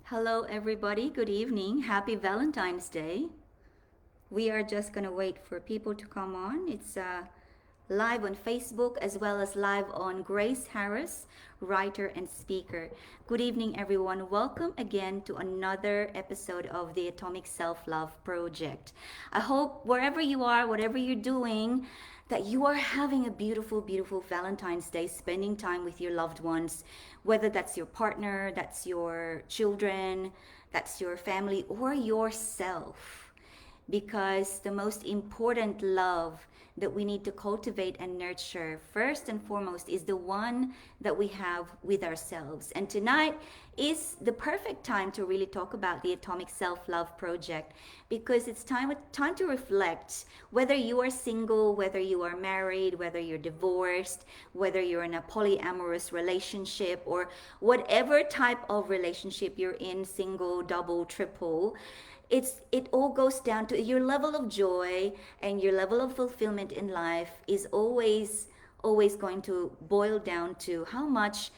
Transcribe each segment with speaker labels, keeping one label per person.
Speaker 1: Hello, everybody. Good evening. Happy Valentine's Day. We are just going to wait for people to come on. It's live on Facebook as well as live on Grace Harris, writer and speaker. Good evening, everyone. Welcome again to another episode of the Atomic Self Love Project. I hope wherever you are, whatever you're doing, that you are having a beautiful, beautiful Valentine's Day, spending time with your loved ones, whether that's your partner, that's your children, that's your family, or yourself, because the most important love that we need to cultivate and nurture first and foremost is the one that we have with ourselves. And tonight is the perfect time to really talk about the Atomic Self-Love Project, because it's time to reflect, whether you are single, whether you are married, whether you're divorced, whether you're in a polyamorous relationship, or whatever type of relationship you're in, single, double, triple. It all goes down to your level of joy, and your level of fulfillment in life is always going to boil down to how much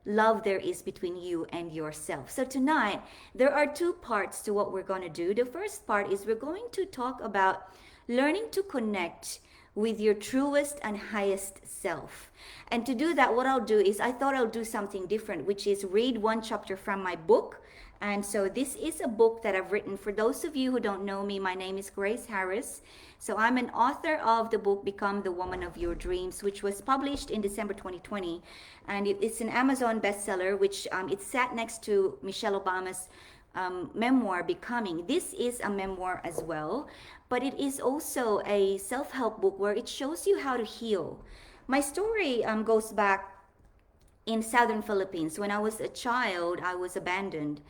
Speaker 1: love there is between you and yourself. So tonight there are two parts to what we're going to do. The first part is we're going to talk about learning to connect with your truest and highest self. And to do that, what I'll do is I thought I'll do something different, which is read one chapter from my book. And so this is a book that I've written. For those of you who don't know me, my name is Grace Harris. So I'm an author of the book Become the Woman of Your Dreams, which was published in December 2020. And it's an Amazon bestseller, which it sat next to Michelle Obama's memoir Becoming. This is a memoir as well, but it is also a self-help book where it shows you how to heal. My story goes back in southern Philippines. When I was a child, I was abandoned,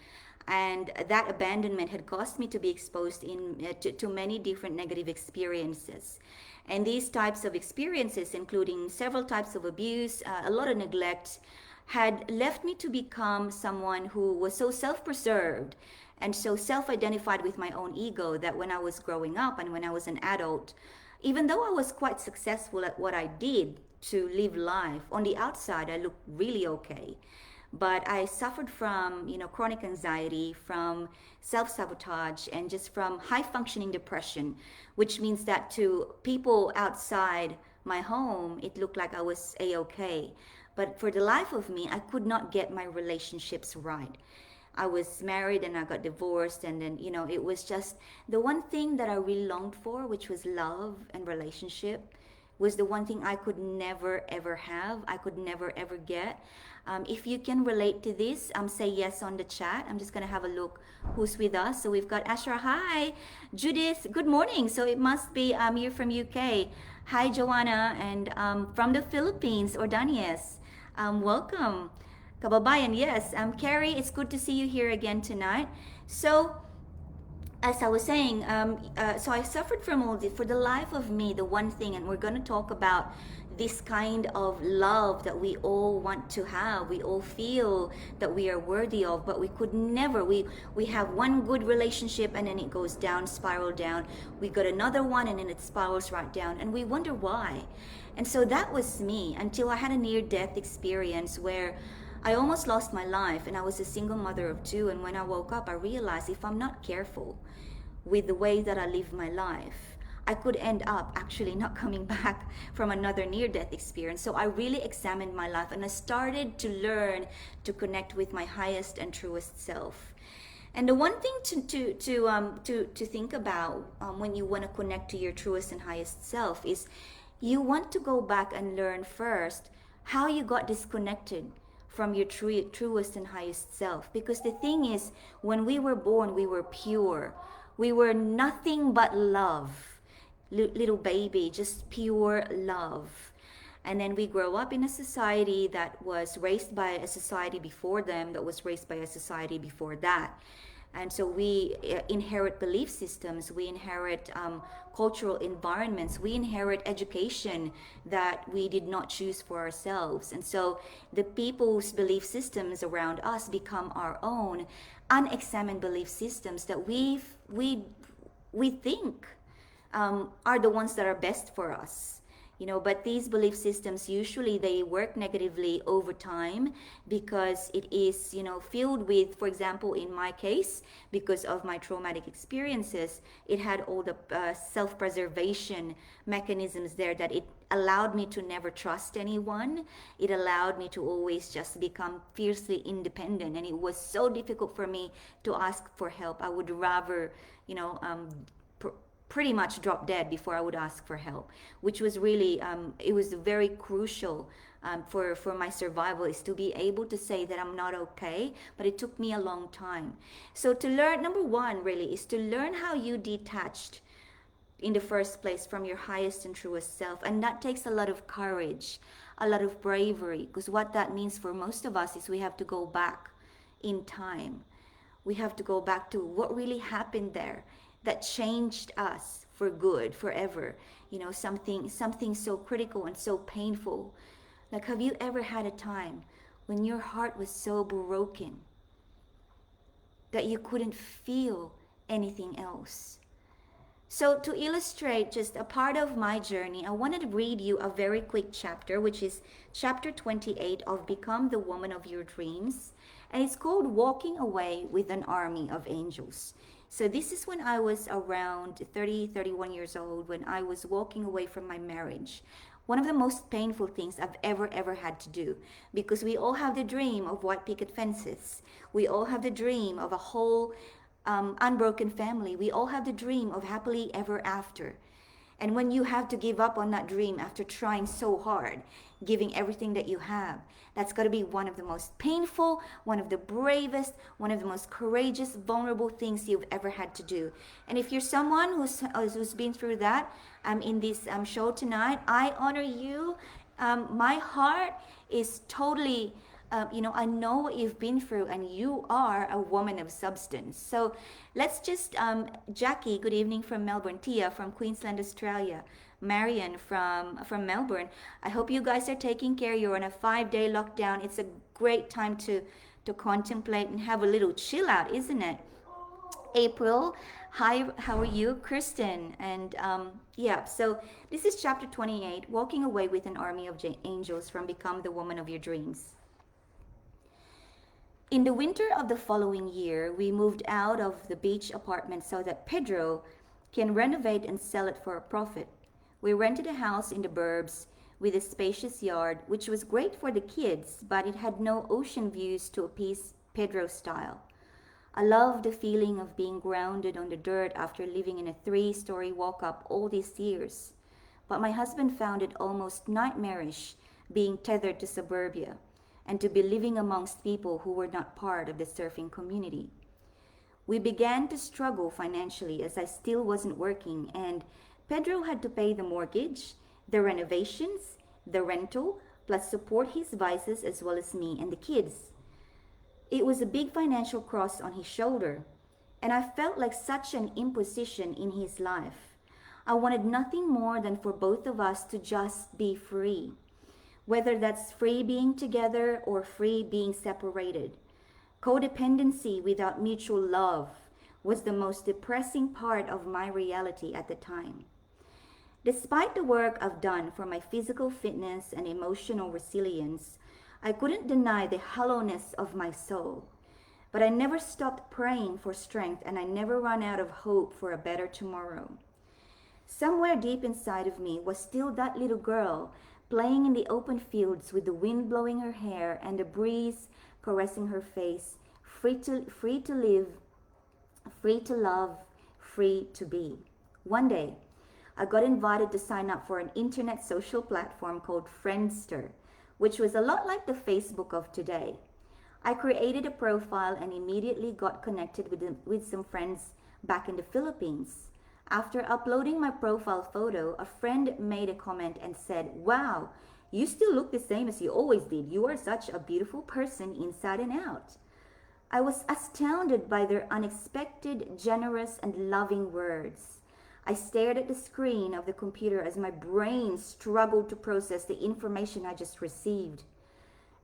Speaker 1: and that abandonment had caused me to be exposed to many different negative experiences. And these types of experiences, including several types of abuse, a lot of neglect, had left me to become someone who was so self-preserved and so self-identified with my own ego that when I was growing up and when I was an adult, even though I was quite successful at what I did to live life, on the outside I looked really okay. But I suffered from, chronic anxiety, from self-sabotage, and just from high-functioning depression, which means that to people outside my home, it looked like I was a-okay. But for the life of me, I could not get my relationships right. I was married and I got divorced, and then, it was just the one thing that I really longed for, which was love and relationship, was the one thing I could never ever have. I could never ever get. If you can relate to this, say yes on the chat. I'm just gonna have a look who's with us. So we've got Ashra. Hi, Judith. Good morning. So it must be you're from UK. Hi, Joanna, and from the Philippines, Ordanies. Welcome. Kababayan, yes. Carrie, it's good to see you here again tonight. So as I was saying, so I suffered from all this. For the life of me, the one thing, and we're going to talk about this kind of love that we all want to have, we all feel that we are worthy of, but we could never. We have one good relationship and then it goes down, spiral down. We got another one and then it spirals right down, and we wonder why. And so that was me until I had a near-death experience where I almost lost my life, and I was a single mother of two. And when I woke up, I realized if I'm not careful with the way that I live my life, I could end up actually not coming back from another near-death experience. So I really examined my life, and I started to learn to connect with my highest and truest self. And the one thing to think about when you want to connect to your truest and highest self is you want to go back and learn first how you got disconnected from your truest and highest self. Because the thing is, when we were born, we were pure. We were nothing but love. Little baby, just pure love. And then we grow up in a society that was raised by a society before them, that was raised by a society before that. And so we inherit belief systems, we inherit cultural environments, we inherit education that we did not choose for ourselves. And so the people's belief systems around us become our own unexamined belief systems that we think are the ones that are best for us. But these belief systems usually they work negatively over time because it is filled with, for example, in my case, because of my traumatic experiences, it had all the self-preservation mechanisms there, that it allowed me to never trust anyone. It allowed me to always just become fiercely independent, and it was so difficult for me to ask for help. I would rather you know pretty much drop dead before I would ask for help, which was really, it was very crucial for my survival, is to be able to say that I'm not okay. But it took me a long time. So to learn, number one really is to learn how you detached in the first place from your highest and truest self. And that takes a lot of courage, a lot of bravery, because what that means for most of us is we have to go back in time. We have to go back to what really happened there that changed us for good, forever. Something so critical and so painful. Like, have you ever had a time when your heart was so broken that you couldn't feel anything else? So to illustrate just a part of my journey, I wanted to read you a very quick chapter, which is chapter 28 of Become the Woman of Your Dreams. And it's called Walking Away with an Army of Angels. So this is when I was around 30, 31 years old, when I was walking away from my marriage. One of the most painful things I've ever had to do, because we all have the dream of white picket fences. We all have the dream of a whole unbroken family. We all have the dream of happily ever after. And when you have to give up on that dream after trying so hard, giving everything that you have, that's got to be one of the most painful, one of the bravest, one of the most courageous, vulnerable things you've ever had to do. And if you're someone who's been through that, in this show tonight, I honor you. My heart is totally, I know what you've been through, and you are a woman of substance. So let's just, Jackie, good evening from Melbourne. Tia from Queensland, Australia. Marian from Melbourne. I hope you guys are taking care. You're on a 5-day lockdown. It's a great time to contemplate and have a little chill out, isn't it? April, hi, how are you? Kristen, and yeah, so this is chapter 28, Walking Away with an Army of Angels, from Become the Woman of Your Dreams. In the winter of the following year, we moved out of the beach apartment so that Pedro can renovate and sell it for a profit. We rented a house in the burbs with a spacious yard, which was great for the kids, but it had no ocean views to appease Pedro's style. I loved the feeling of being grounded on the dirt after living in a 3-story walk-up all these years. But my husband found it almost nightmarish being tethered to suburbia and to be living amongst people who were not part of the surfing community. We began to struggle financially as I still wasn't working, and Pedro had to pay the mortgage, the renovations, the rental, plus support his vices as well as me and the kids. It was a big financial cross on his shoulder, and I felt like such an imposition in his life. I wanted nothing more than for both of us to just be free, whether that's free being together or free being separated. Codependency without mutual love was the most depressing part of my reality at the time. Despite the work I've done for my physical fitness and emotional resilience, I couldn't deny the hollowness of my soul. But I never stopped praying for strength, and I never ran out of hope for a better tomorrow. Somewhere deep inside of me was still that little girl playing in the open fields with the wind blowing her hair and the breeze caressing her face, free to live, free to love, free to be. One day, I got invited to sign up for an internet social platform called Friendster, which was a lot like the Facebook of today. I created a profile and immediately got connected with some friends back in the Philippines. After uploading my profile photo, a friend made a comment and said, "Wow, you still look the same as you always did. You are such a beautiful person inside and out." I was astounded by their unexpected, generous, and loving words. I stared at the screen of the computer as my brain struggled to process the information I just received.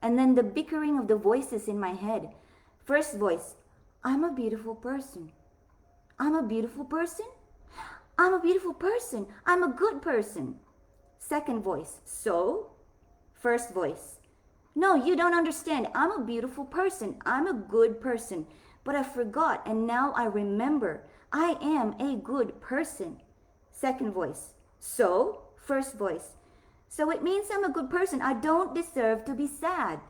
Speaker 1: And then the bickering of the voices in my head. First voice, "I'm a beautiful person. I'm a beautiful person. I'm a beautiful person. I'm a good person." Second voice, so? First voice, no, you don't understand. I'm a beautiful person. I'm a good person. But I forgot and now I remember. I am a good person. Second voice, so? First voice, so it means I'm a good person. I don't deserve to be sad.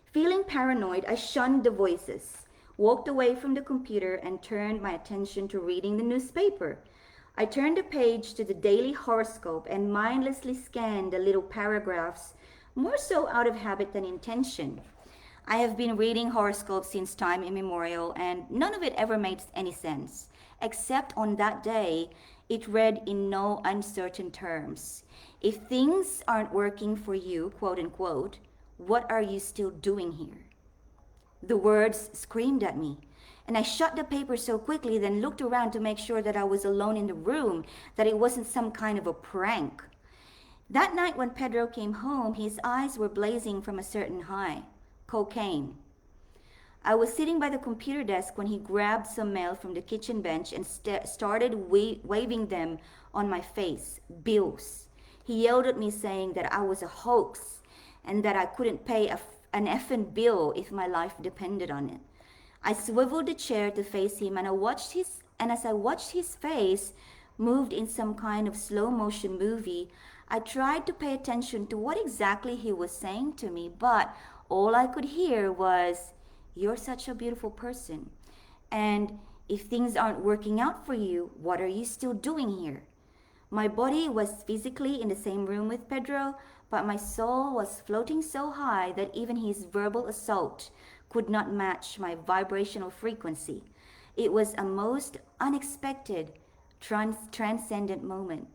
Speaker 1: Feeling paranoid, I shunned the voices, walked away from the computer, and turned my attention to reading the newspaper. I turned the page to the daily horoscope and mindlessly scanned the little paragraphs, more so out of habit than intention. I have been reading horoscopes since time immemorial, and none of it ever made any sense, except on that day, it read in no uncertain terms. If things aren't working for you, quote unquote, what are you still doing here? The words screamed at me, and I shut the paper so quickly, then looked around to make sure that I was alone in the room, that it wasn't some kind of a prank. That night when Pedro came home, his eyes were blazing from a certain high, cocaine. I was sitting by the computer desk when he grabbed some mail from the kitchen bench and started waving them on my face, bills. He yelled at me saying that I was a hoax and that I couldn't pay an effing bill if my life depended on it. I swiveled the chair to face him, and as I watched his face moved in some kind of slow motion movie, I tried to pay attention to what exactly he was saying to me, but all I could hear was, "You're such a beautiful person. And if things aren't working out for you, what are you still doing here?" My body was physically in the same room with Pedro, but my soul was floating so high that even his verbal assault could not match my vibrational frequency. It was a most unexpected, transcendent moment.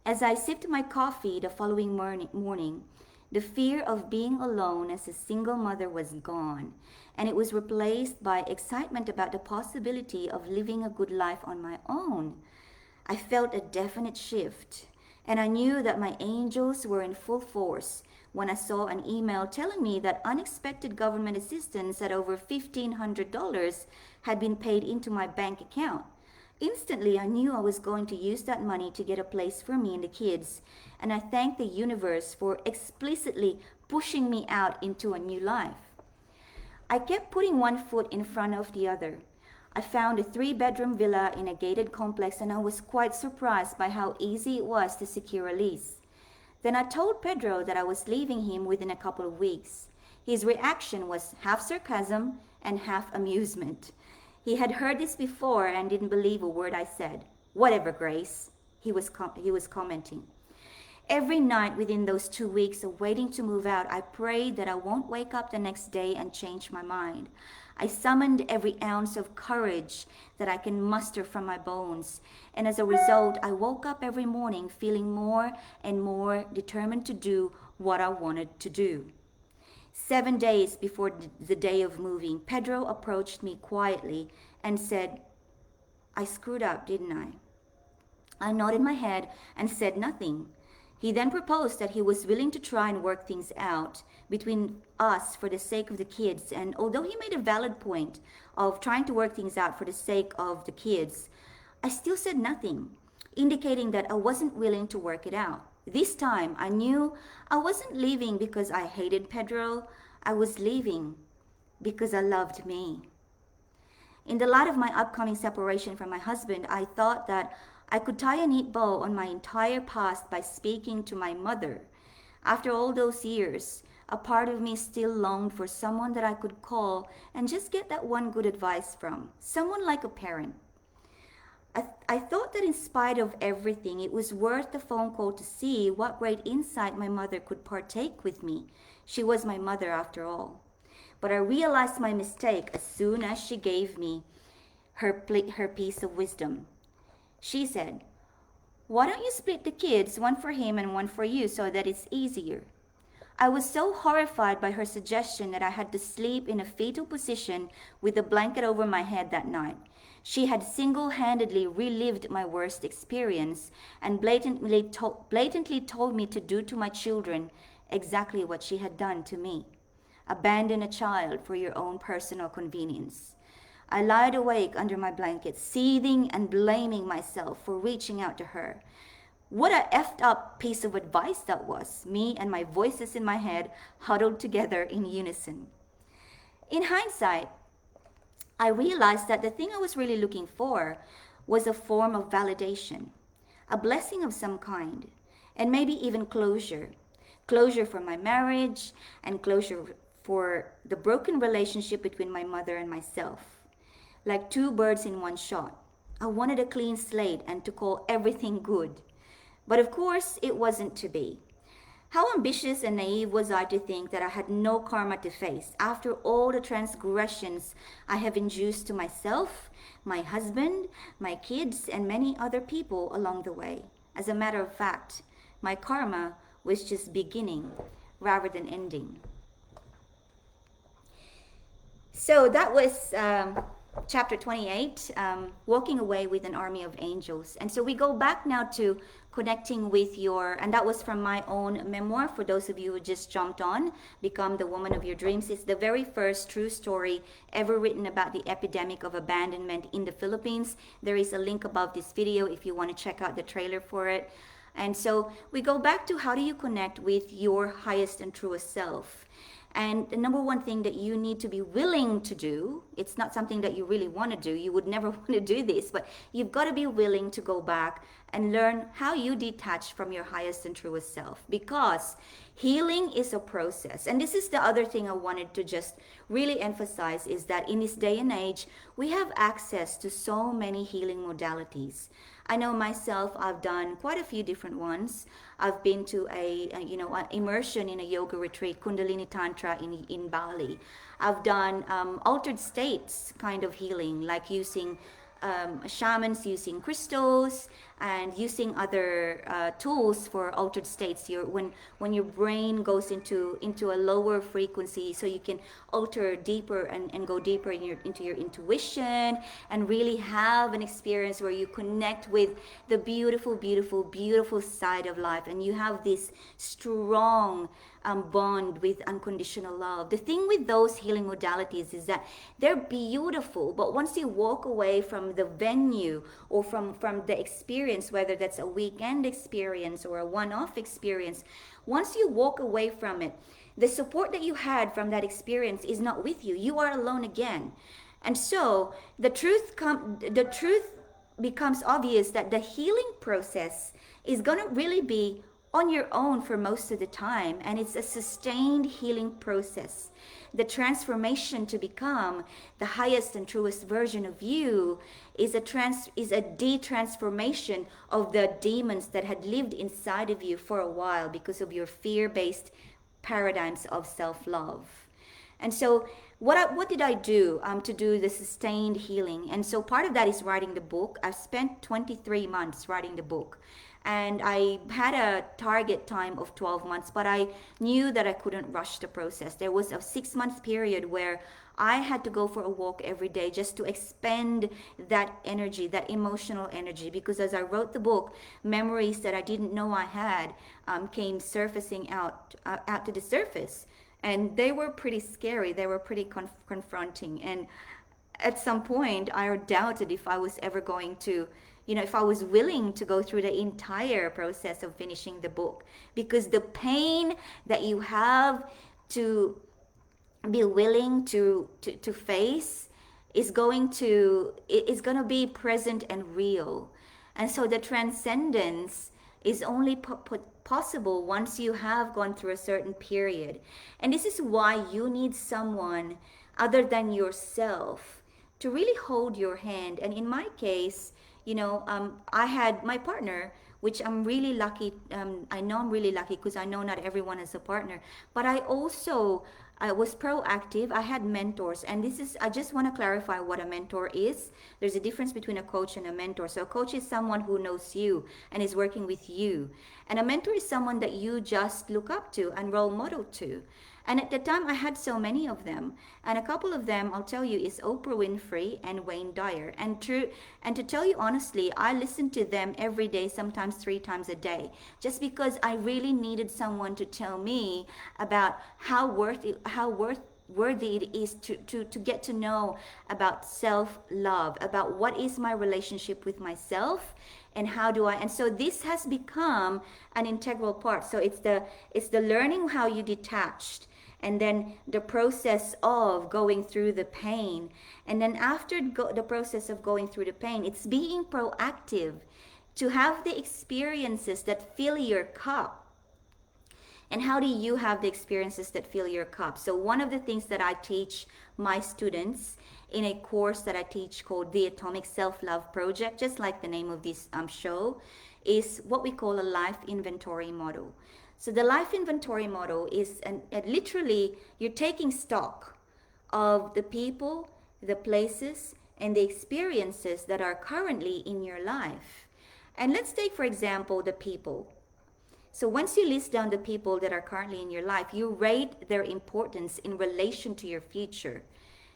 Speaker 1: As I sipped my coffee the following morning, the fear of being alone as a single mother was gone, and it was replaced by excitement about the possibility of living a good life on my own. I felt a definite shift, and I knew that my angels were in full force when I saw an email telling me that unexpected government assistance at over $1,500 had been paid into my bank account. Instantly, I knew I was going to use that money to get a place for me and the kids, and I thanked the universe for explicitly pushing me out into a new life. I kept putting one foot in front of the other. I found a 3-bedroom villa in a gated complex, and I was quite surprised by how easy it was to secure a lease. Then I told Pedro that I was leaving him within a couple of weeks. His reaction was half sarcasm and half amusement. He had heard this before and didn't believe a word I said. "Whatever, Grace," he was commenting. Every night within those 2 weeks of waiting to move out, I prayed that I won't wake up the next day and change my mind. I summoned every ounce of courage that I can muster from my bones, and as a result, I woke up every morning feeling more and more determined to do what I wanted to do. 7 days before the day of moving, Pedro approached me quietly and said, "I screwed up, didn't I?" I nodded my head and said nothing. He then proposed that he was willing to try and work things out between us for the sake of the kids, and although he made a valid point of trying to work things out for the sake of the kids, I still said nothing, indicating that I wasn't willing to work it out. This time, I knew I wasn't leaving because I hated Pedro. I was leaving because I loved me. In the light of my upcoming separation from my husband, I thought that I could tie a neat bow on my entire past by speaking to my mother. After all those years, a part of me still longed for someone that I could call and just get that one good advice from, someone like a parent. I thought that in spite of everything, it was worth the phone call to see what great insight my mother could partake with me. She was my mother after all. But I realized my mistake as soon as she gave me her piece of wisdom. She said, "Why don't you split the kids, one for him and one for you, so that it's easier?" I was so horrified by her suggestion that I had to sleep in a fetal position with a blanket over my head that night. She had single-handedly relived my worst experience and blatantly told me to do to my children exactly what she had done to me. Abandon a child for your own personal convenience. I lied awake under my blanket, seething and blaming myself for reaching out to her. What a effed up piece of advice that was. Me and my voices in my head huddled together in unison. In hindsight, I realized that the thing I was really looking for was a form of validation, a blessing of some kind, and maybe even closure. Closure for my marriage and closure for the broken relationship between my mother and myself. Like two birds in one shot. I wanted a clean slate and to call everything good. But of course, it wasn't to be. How ambitious and naive was I to think that I had no karma to face after all the transgressions I have induced to myself, my husband, my kids, and many other people along the way. As a matter of fact, my karma was just beginning rather than ending. So that was chapter 28, Walking Away with an Army of Angels. And so we go back now to connecting with your, and that was from my own memoir. For those of you who just jumped on, Become the Woman of Your Dreams. It's the very first true story ever written about the epidemic of abandonment in the Philippines. There is a link above this video if you want to check out the trailer for it. And so we go back to how do you connect with your highest and truest self. And the number one thing that you need to be willing to do, it's not something that you really want to do. You would never want to do this, but you've got to be willing to go back and learn how you detach from your highest and truest self, because healing is a process. And this is the other thing I wanted to just really emphasize, is that in this day and age, we have access to so many healing modalities. I know myself, I've done quite a few different ones. I've been to an immersion in a yoga retreat, Kundalini Tantra in Bali. I've done altered states kind of healing, like using shamans using crystals and using other tools for altered states. When your brain goes into a lower frequency, so you can alter deeper and go deeper into your intuition and really have an experience where you connect with the beautiful, beautiful, beautiful side of life, and you have this strong bond with unconditional love. The thing with those healing modalities is that they're beautiful, but once you walk away from the venue or from the experience, whether that's a weekend experience or a one-off experience, once you walk away from it, the support that you had from that experience is not with you. You are alone again. And so the truth becomes obvious that the healing process is going to really be on your own for most of the time, and it's a sustained healing process. The transformation to become the highest and truest version of you is a de-transformation of the demons that had lived inside of you for a while because of your fear-based paradigms of self-love. And so what did I do to do the sustained healing? And so part of that is writing the book. I've spent 23 months writing the book. And I had a target time of 12 months, but I knew that I couldn't rush the process. There was a 6-month period where I had to go for a walk every day just to expend that energy, that emotional energy, because as I wrote the book, memories that I didn't know I had came surfacing out to the surface. And they were pretty scary. They were pretty confronting. And at some point, I doubted if I was ever going to, if I was willing to go through the entire process of finishing the book, because the pain that you have to be willing to face is going to be present and real. And so the transcendence is only possible once you have gone through a certain period. And this is why you need someone other than yourself to really hold your hand. And in my case, I had my partner, which I'm really lucky. I know I'm really lucky because I know not everyone has a partner. But I also was proactive. I had mentors. And I just want to clarify what a mentor is. There's a difference between a coach and a mentor. So a coach is someone who knows you and is working with you. And a mentor is someone that you just look up to and role model to. And at the time, I had so many of them. And a couple of them, I'll tell you, is Oprah Winfrey and Wayne Dyer. And to tell you honestly, I listened to them every day, sometimes 3 times a day, just because I really needed someone to tell me about how worth worthy it is to get to know about self-love, about what is my relationship with myself, and how do I, and so this has become an integral part. So it's the learning how you detached, and then the process of going through the pain, and then after the process of going through the pain, it's being proactive to have the experiences that fill your cup. And how do you have the experiences that fill your cup? So one of the things that I teach my students in a course that I teach called the Atomic Self-Love Project, just like the name of this show, is what we call a life inventory model. So the life inventory model is literally you're taking stock of the people, the places, and the experiences that are currently in your life. And let's take, for example, the people. So once you list down the people that are currently in your life, you rate their importance in relation to your future.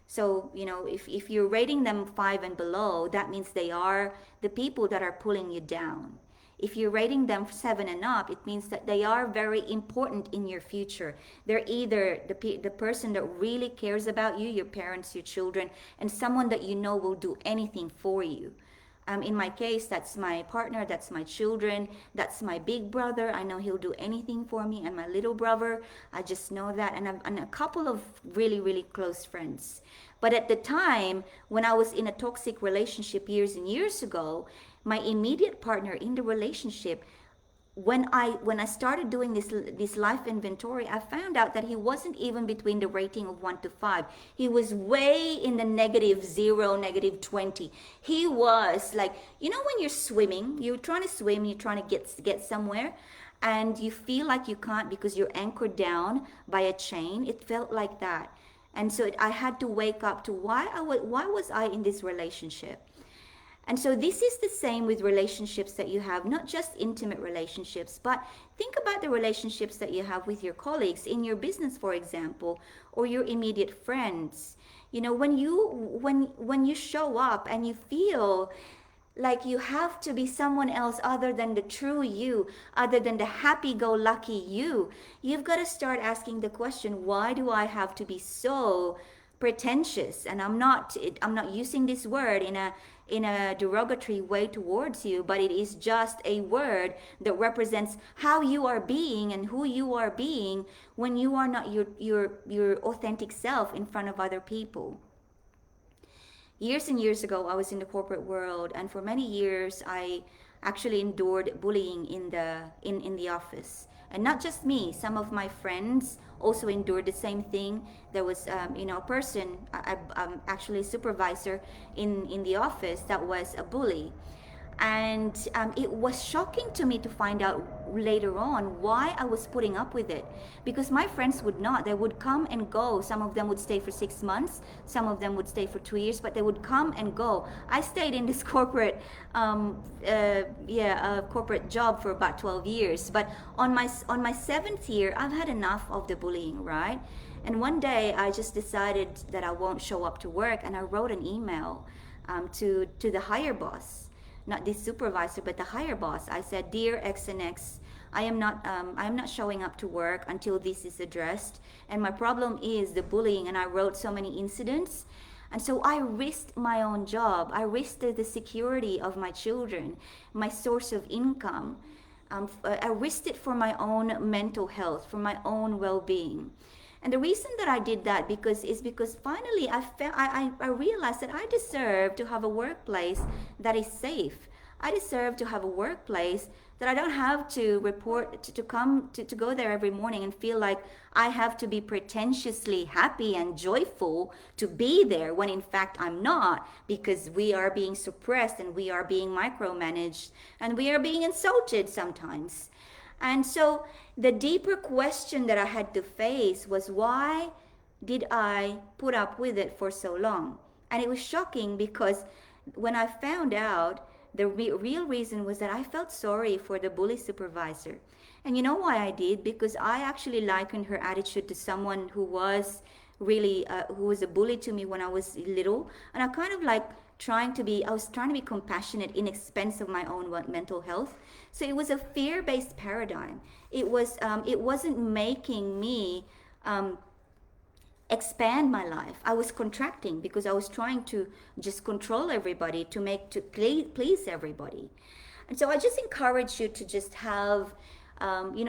Speaker 1: So, if you're rating them 5 and below, that means they are the people that are pulling you down. If you're rating them 7 and up, it means that they are very important in your future. They're either the person that really cares about you, your parents, your children, and someone that you know will do anything for you. In my case, that's my partner, that's my children, that's my big brother. I know he'll do anything for me, and my little brother, I just know that, and a couple of really, really close friends. But at the time, when I was in a toxic relationship years and years ago, my immediate partner in the relationship, when I started doing this life inventory, I found out that he wasn't even between the rating of 1 to 5. He was way in the -0, -20. He was like, when you're swimming, you're trying to swim, you're trying to get somewhere, and you feel like you can't because you're anchored down by a chain. It felt like that. And so I had to wake up to why was I in this relationship? And so this is the same with relationships that you have, not just intimate relationships, but think about the relationships that you have with your colleagues in your business, for example, or your immediate friends. When you show up and you feel like you have to be someone else other than the true you, other than the happy-go-lucky you, you've got to start asking the question, why do I have to be so pretentious? And I'm not using this word in a derogatory way towards you, but it is just a word that represents how you are being and who you are being when you are not your authentic self in front of other people. Years and years ago, I was in the corporate world, and for many years I actually endured bullying in the office. And not just me, some of my friends also endured the same thing. There was a person, actually a supervisor in the office, that was a bully. And it was shocking to me to find out later on why I was putting up with it, because my friends would not. They would come and go. Some of them would stay for 6 months, some of them would stay for 2 years, but they would come and go. I stayed in this corporate corporate job for about 12 years, but on my 7th year, I've had enough of the bullying, right? And one day I just decided that I won't show up to work, and I wrote an email to the higher boss, not this supervisor, but the higher boss. I said, "Dear X and X, I am not showing up to work until this is addressed, and my problem is the bullying." And I wrote so many incidents, and so I risked my own job. I risked the security of my children, my source of income. I risked it for my own mental health, for my own well-being. And the reason that I did that is because finally I realized that I deserve to have a workplace that is safe. I deserve to have a workplace that I don't have to report to go there every morning and feel like I have to be pretentiously happy and joyful to be there, when in fact I'm not, because we are being suppressed and we are being micromanaged and we are being insulted sometimes. And so the deeper question that I had to face was, why did I put up with it for so long? And it was shocking, because when I found out, the real reason was that I felt sorry for the bully supervisor. And you know why I did? Because I actually likened her attitude to someone who was really who was a bully to me when I was little. And I kind of like I was trying to be compassionate in expense of my own mental health. So it was a fear-based paradigm. It wasn't making me expand my life. I was contracting because I was trying to just control everybody, to please everybody. And so I just encourage you to just have,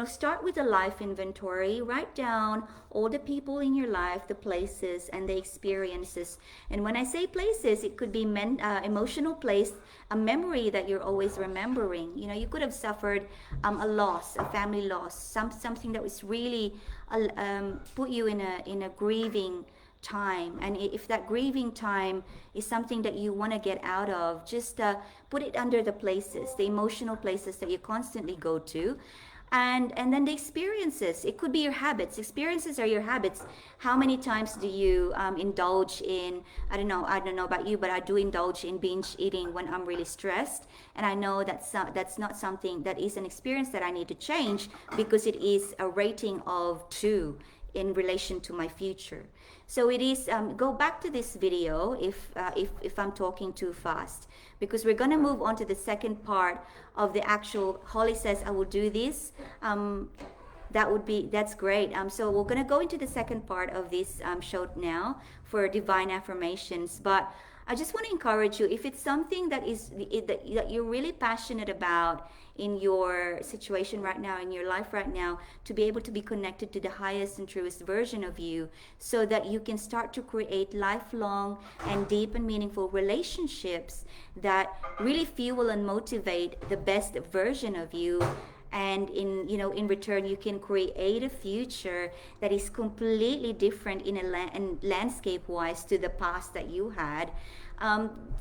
Speaker 1: start with a life inventory. Write down all the people in your life, the places and the experiences. And when I say places, it could be emotional place, a memory that you're always remembering. You could have suffered a loss, a family loss, something that was really put you in a grieving time. And if that grieving time is something that you want to get out of, just put it under the places, the emotional places that you constantly go to. And then the experiences, it could be your habits. Experiences are your habits. How many times do you indulge in, I don't know about you, but I do indulge in binge eating when I'm really stressed. And I know that's not something, that is an experience that I need to change, because it is a rating of 2 in relation to my future. So it is, go back to this video if I'm talking too fast, because we're going to move on to the second part of the actual, Holly says I will do this. That's great. So we're going to go into the second part of this show now for divine affirmations. But I just want to encourage you, if it's something that you're really passionate about in your situation right now, in your life right now, to be able to be connected to the highest and truest version of you, so that you can start to create lifelong and deep and meaningful relationships that really fuel and motivate the best version of you. And in return, you can create a future that is completely different in landscape wise to the past that you had.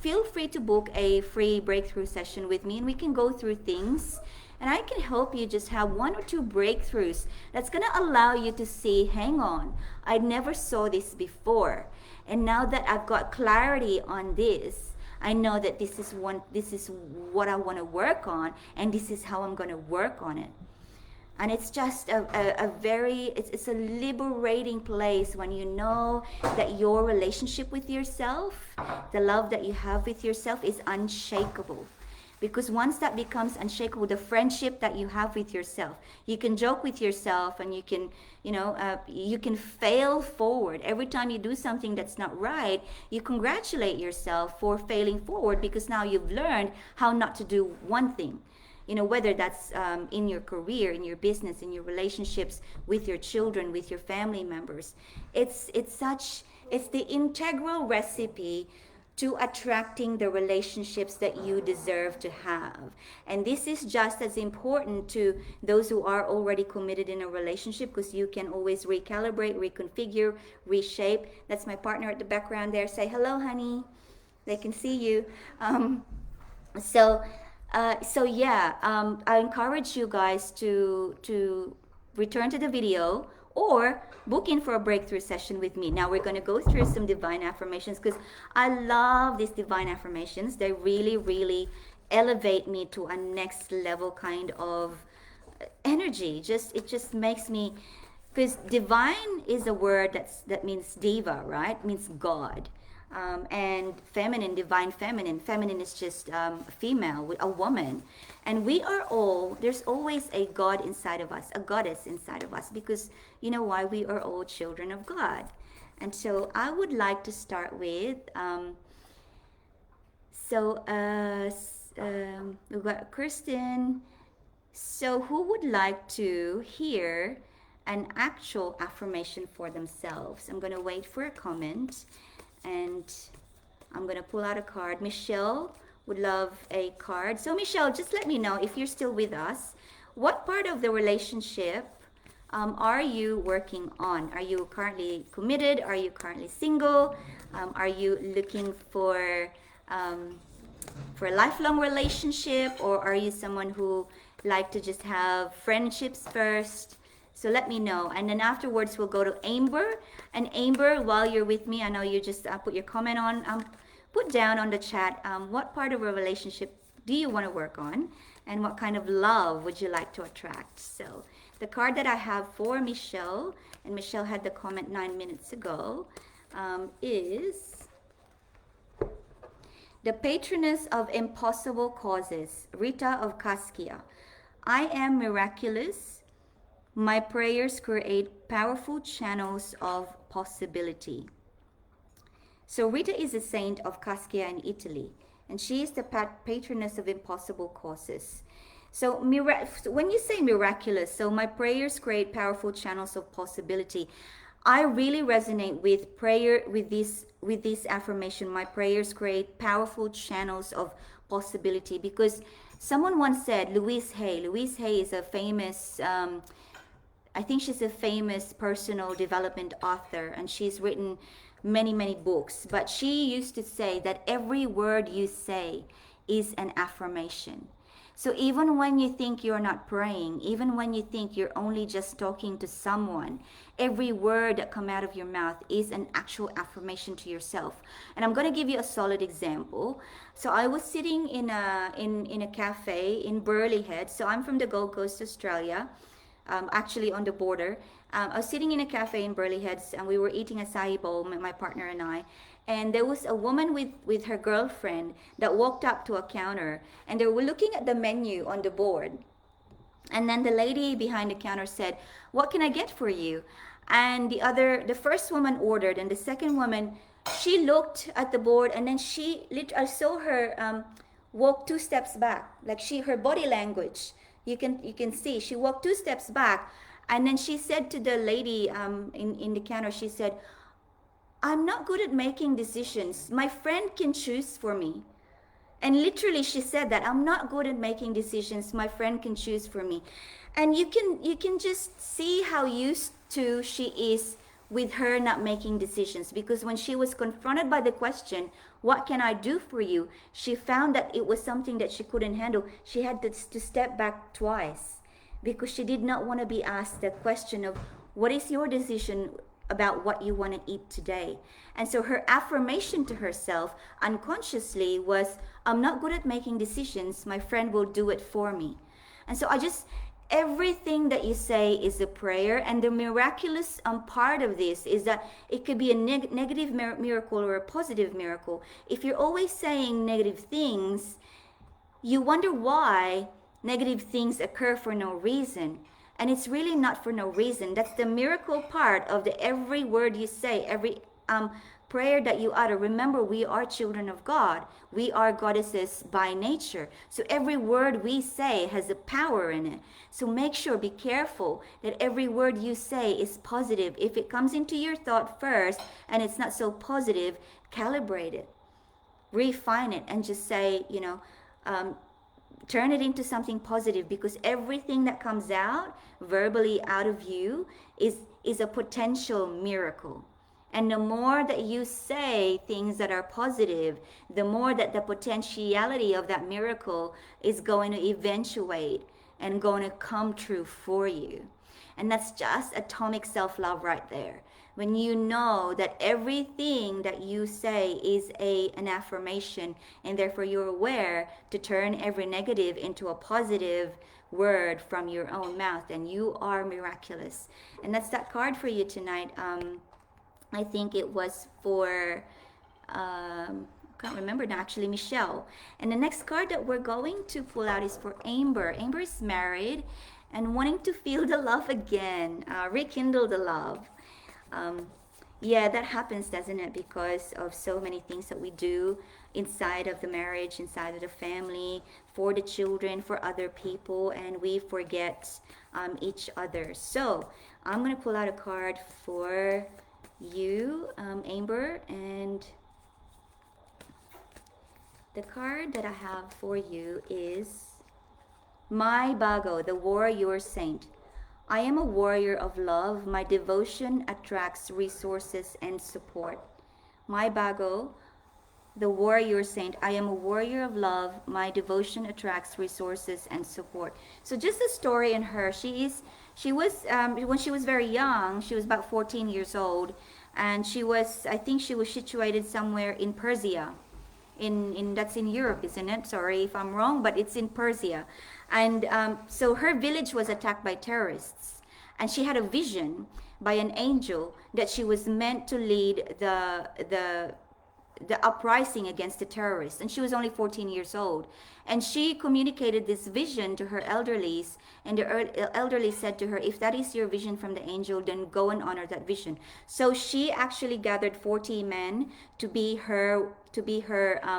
Speaker 1: Feel free to book a free breakthrough session with me, and we can go through things, and I can help you just have 1 or 2 breakthroughs that's going to allow you to see, hang on, I never saw this before, and now that I've got clarity on this, I know that this is what I want to work on, and this is how I'm going to work on it. And it's just it's a liberating place when you know that your relationship with yourself, the love that you have with yourself, is unshakable. Because once that becomes unshakable, the friendship that you have with yourself, you can joke with yourself, and you can fail forward. Every time you do something that's not right, you congratulate yourself for failing forward, because now you've learned how not to do one thing. Whether that's in your career, in your business, in your relationships with your children, with your family members. It's the integral recipe to attracting the relationships that you deserve to have. And this is just as important to those who are already committed in a relationship, because you can always recalibrate, reconfigure, reshape. That's my partner at the background there. Say hello, honey. They can see you. I encourage you guys to return to the video or book in for a breakthrough session with me. Now we're going to go through some divine affirmations, because I love these divine affirmations. They really, really elevate me to a next level kind of energy. It just makes me, because divine is a word that means diva, right? It means God. And feminine, divine feminine. Feminine is just female, a woman. And we are all, there's always a God inside of us, a goddess inside of us, because you know why? We are all children of God. And so I would like to start with, we've got Kristen. So who would like to hear an actual affirmation for themselves? I'm going to wait for a comment. And I'm going to pull out a card. Michelle would love a card. So Michelle, just let me know if you're still with us. What part of the relationship are you working on? Are you currently committed? Are you currently single? Are you looking for a lifelong relationship? Or are you someone who like to just have friendships first? So let me know. And then afterwards, we'll go to Amber. And Amber, while you're with me, I know you just put your comment on, put down on the chat, what part of a relationship do you want to work on? And what kind of love would you like to attract? So the card that I have for Michelle, and Michelle had the comment 9 minutes ago, is the Patroness of Impossible Causes, Rita of Caskia. I am miraculous. My prayers create powerful channels of possibility. So Rita is a saint of Cascia in Italy, and she is the patroness of impossible causes. So when you say miraculous, so my prayers create powerful channels of possibility. I really resonate with prayer with this affirmation. My prayers create powerful channels of possibility, because someone once said, Louise Hay. Louise Hay is a famous I think she's a famous personal development author, and she's written many books. But she used to say that every word you say is an affirmation. So even when you think you're not praying, even when you think you're only just talking to someone, every word that comes out of your mouth is an actual affirmation to yourself. And I'm going to give you a solid example. So I was sitting in a cafe in Burleigh Head. So I'm from the Gold Coast, Australia, actually on the border. I was sitting in a cafe in Burleigh Heads, and we were eating a acai bowl, my partner and I. And there was a woman with her girlfriend that walked up to a counter, and they were looking at the menu on the board. And then the lady behind the counter said, "What can I get for you?" And the first woman ordered, and the second woman, she looked at the board, and then I saw her walk 2 steps back, like her body language. You can see she walked 2 steps back, and then she said to the lady in the counter, she said, "I'm not good at making decisions. My friend can choose for me." And literally she said that, "I'm not good at making decisions. My friend can choose for me." And you can just see how used to she is with her not making decisions, because when she was confronted by the question, "What can I do for you?" she found that it was something that she couldn't handle. She had to step back twice, because she did not want to be asked the question of, "What is your decision about what you want to eat today?" And so her affirmation to herself unconsciously was, "I'm not good at making decisions. My friend will do it for me." And so everything that you say is a prayer. And the miraculous part of this is that it could be a negative miracle or a positive miracle. If you're always saying negative things, you wonder why negative things occur for no reason. And it's really not for no reason. That's the miracle part of every word you say, every prayer that you utter. Remember, we are children of God. We are goddesses by nature. So every word we say has a power in it. So make sure, be careful that every word you say is positive. If it comes into your thought first and it's not so positive, calibrate it, refine it, and just say, turn it into something positive, because everything that comes out verbally out of you is a potential miracle. And the more that you say things that are positive, the more that the potentiality of that miracle is going to eventuate and going to come true for you. And that's just atomic self-love right there. When you know that everything that you say is an affirmation, and therefore you're aware to turn every negative into a positive word from your own mouth, and you are miraculous. And that's that card for you tonight. I think it was for, I can't remember now, actually, Michelle. And the next card that we're going to pull out is for Amber. Amber is married and wanting to feel the love again, rekindle the love. Yeah, that happens, doesn't it? Because of so many things that we do inside of the marriage, inside of the family, for the children, for other people, and we forget each other. So I'm going to pull out a card for you, Amber, and the card that I have for you is My Bago, the Warrior Saint. I am a warrior of love. My devotion attracts resources and support. My Bago, the Warrior Saint. I am a warrior of love. My devotion attracts resources and support. So just a story in her. She was when she was very young, she was about 14 years old, and I think she was situated somewhere in Persia. That's in Europe, isn't it? Sorry if I'm wrong, but it's in Persia. And so her village was attacked by terrorists, and she had a vision by an angel that she was meant to lead the the uprising against the terrorists, and she was only 14 years old. And she communicated this vision to her elderlies, and the elderly said to her, if that is your vision from the angel, then go and honor that vision. So she actually gathered 40 men to be her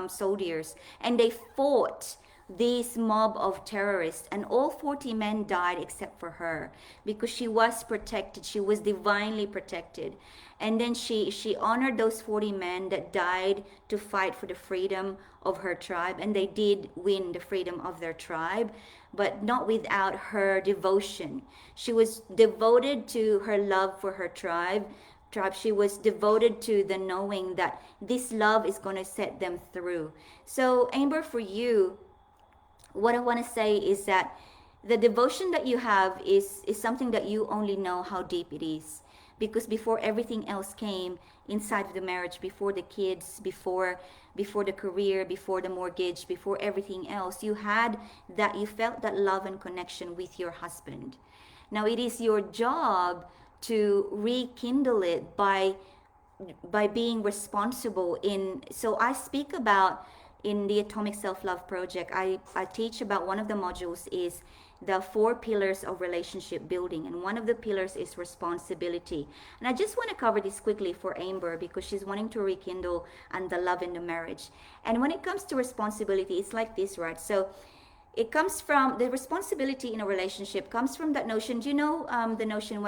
Speaker 1: soldiers, and they fought this mob of terrorists, and all 40 men died except for her, because she was protected. She was divinely protected. And then she honored those 40 men that died to fight for the freedom of her tribe, and they did win the freedom of their tribe, but not without her devotion. She was devoted to her love for her tribe. She was devoted to the knowing that this love is going to set them through. So Amber, for you, what I want to say is that the devotion that you have is something that you only know how deep it is, because before everything else came inside of the marriage, before the kids, before the career, before the mortgage, before everything else, you felt that love and connection with your husband. Now it is your job to rekindle it by being responsible in. So I speak about, in the Atomic Self-Love Project, I teach about, one of the modules is the 4 pillars of relationship building, and one of the pillars is responsibility. And I just want to cover this quickly for Amber, because she's wanting to rekindle and the love in the marriage. And when it comes to responsibility, it's like this, right? So it comes from the responsibility in a relationship, comes from that notion. Do you know the notion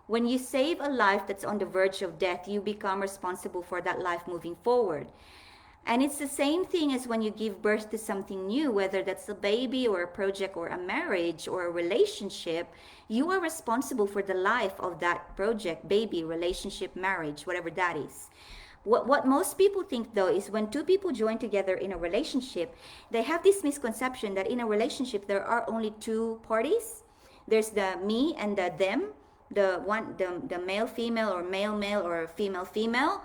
Speaker 1: when you save a life that's on the verge of death, you become responsible for that life moving forward. And it's the same thing as when you give birth to something new, whether that's a baby or a project or a marriage or a relationship. You are responsible for the life of that project, baby, relationship, marriage, whatever that is. What most people think, though, is when 2 people join together in a relationship, they have this misconception that in a relationship there are only 2 parties. There's the me and the them, the male female, or male male, or female female.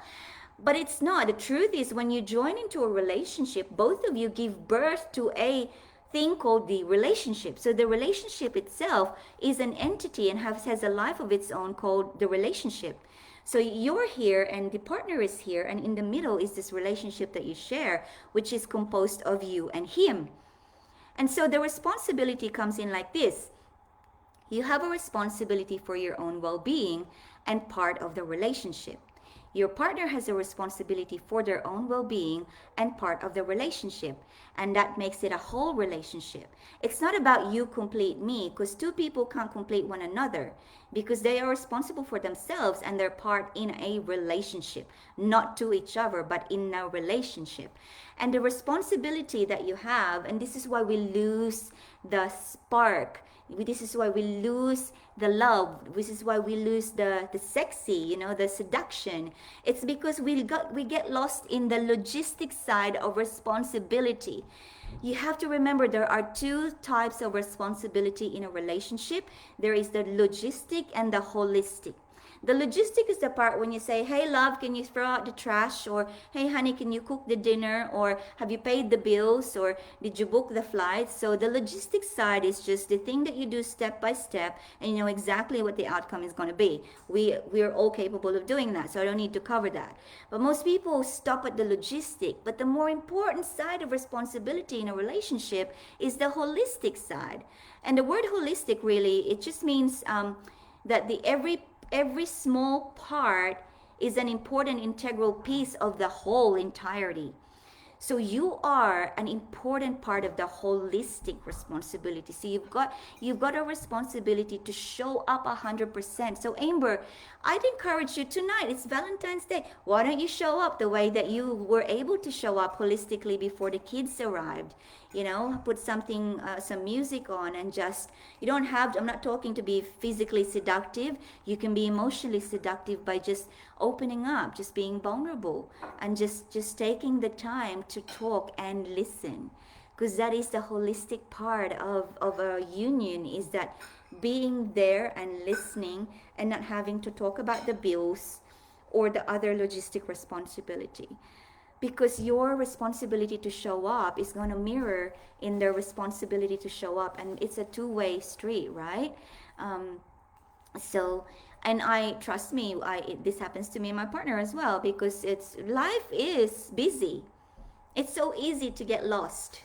Speaker 1: But it's not. The truth is, when you join into a relationship, both of you give birth to a thing called the relationship. So the relationship itself is an entity and has a life of its own called the relationship. So you're here and the partner is here, and in the middle is this relationship that you share, which is composed of you and him. And so the responsibility comes in like this. You have a responsibility for your own well-being and part of the relationship. Your partner has a responsibility for their own well-being and part of the relationship, and that makes it a whole relationship. It's not about you complete me, because 2 people can't complete one another, because they are responsible for themselves and they're part in a relationship, not to each other, but in a relationship. And the responsibility that you have, and this is why we lose the spark, this is why we lose the love, this is why we lose the sexy, the seduction. It's because we get lost in the logistic side of responsibility. You have to remember there are 2 types of responsibility in a relationship. There is the logistic and the holistic. The logistic is the part when you say, hey love, can you throw out the trash? Or hey honey, can you cook the dinner? Or have you paid the bills? Or did you book the flights? So the logistic side is just the thing that you do step by step, and you know exactly what the outcome is going to be. We're all capable of doing that, so I don't need to cover that. But most people stop at the logistic. But the more important side of responsibility in a relationship is the holistic side. And the word holistic, really, it just means that every small part is an important integral piece of the whole entirety. So you are an important part of the holistic responsibility. So you've got a responsibility to show up 100%. So Amber, I'd encourage you tonight. It's Valentine's Day. Why don't you show up the way that you were able to show up holistically before the kids arrived? Put something, some music on, and just, I'm not talking to be physically seductive. You can be emotionally seductive by just opening up, just being vulnerable, and just taking the time to talk and listen. Because that is the holistic part of a union, is that being there and listening and not having to talk about the bills or the other logistic responsibility. Because your responsibility to show up is going to mirror in their responsibility to show up, and it's a 2-way street, right? So And I trust me, this happens to me and my partner as well, because it's life is busy. It's so easy to get lost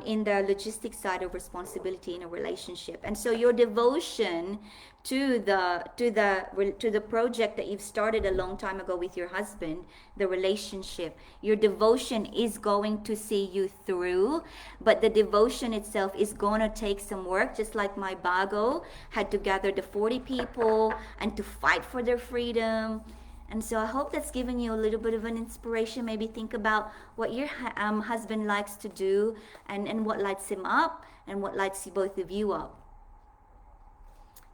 Speaker 1: in the logistic side of responsibility in a relationship. And so your devotion to the project that you've started a long time ago with your husband, the relationship, your devotion is going to see you through. But the devotion itself is going to take some work, just like my bago had to gather the 40 people and to fight for their freedom. And so I hope that's given you a little bit of an inspiration. Maybe think about what your husband likes to do, and what lights him up and what lights both of you up.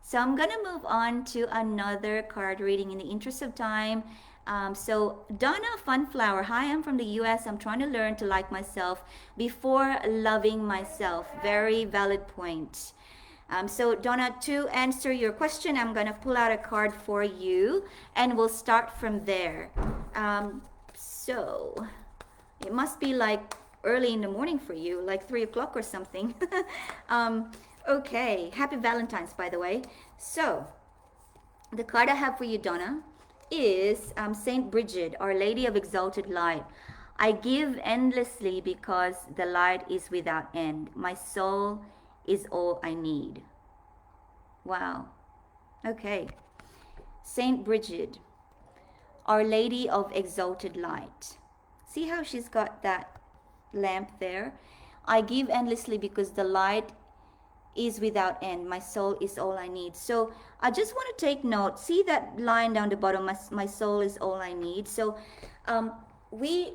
Speaker 1: So I'm going to move on to another card reading in the interest of time. So Donna Funflower, hi, I'm from the US. I'm trying to learn to like myself before loving myself. Very valid point. So Donna, to answer your question, I'm going to pull out a card for you and we'll start from there. So it must be like early in the morning for you, like 3 o'clock or something. Okay, happy Valentine's, by the way. So the card I have for you, Donna, is Saint Bridget, Our Lady of Exalted Light. I give endlessly because the light is without end. My soul is all I need. Wow. Okay. Saint Bridget, Our Lady of Exalted Light. See how she's got that lamp there? I give endlessly because the light is without end. My soul is all I need. So I just want to take note. See that line down the bottom? My soul is all I need. So we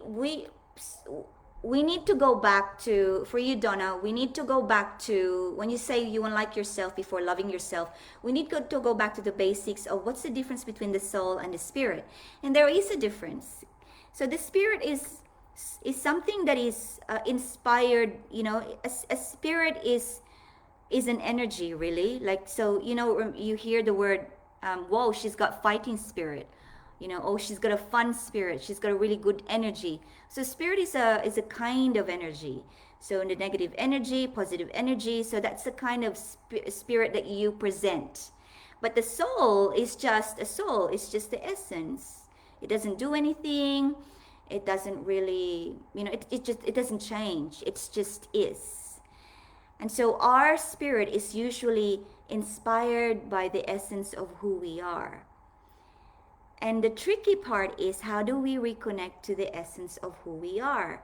Speaker 1: need to go back to, for you, Donna, we need to go back to, when you say you want to like yourself before loving yourself, we need to go back to the basics of what's the difference between the soul and the spirit. And there is a difference. So the spirit is something that is inspired, a spirit is an energy, really. Like, so, you hear the word, whoa, she's got fighting spirit. Oh, she's got a fun spirit. She's got a really good energy. So spirit is a kind of energy. So in the negative energy, positive energy. So that's the kind of spirit that you present. But the soul is just a soul. It's just the essence. It doesn't do anything. It doesn't really, it doesn't change. It just is. And so our spirit is usually inspired by the essence of who we are. And the tricky part is, how do we reconnect to the essence of who we are?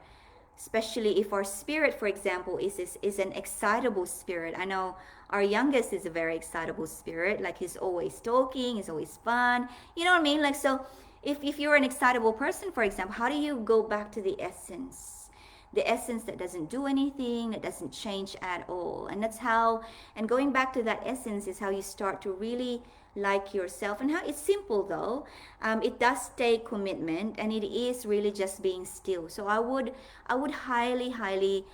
Speaker 1: Especially if our spirit, for example, is an excitable spirit. I know our youngest is a very excitable spirit. Like, he's always talking, he's always fun. You know what I mean? Like, so if you're an excitable person, for example, how do you go back to the essence? The essence that doesn't do anything, that doesn't change at all. And that's how, and going back to that essence is how you start to really like yourself. And how it's simple though. It does take commitment, and it is really just being still. So I would highly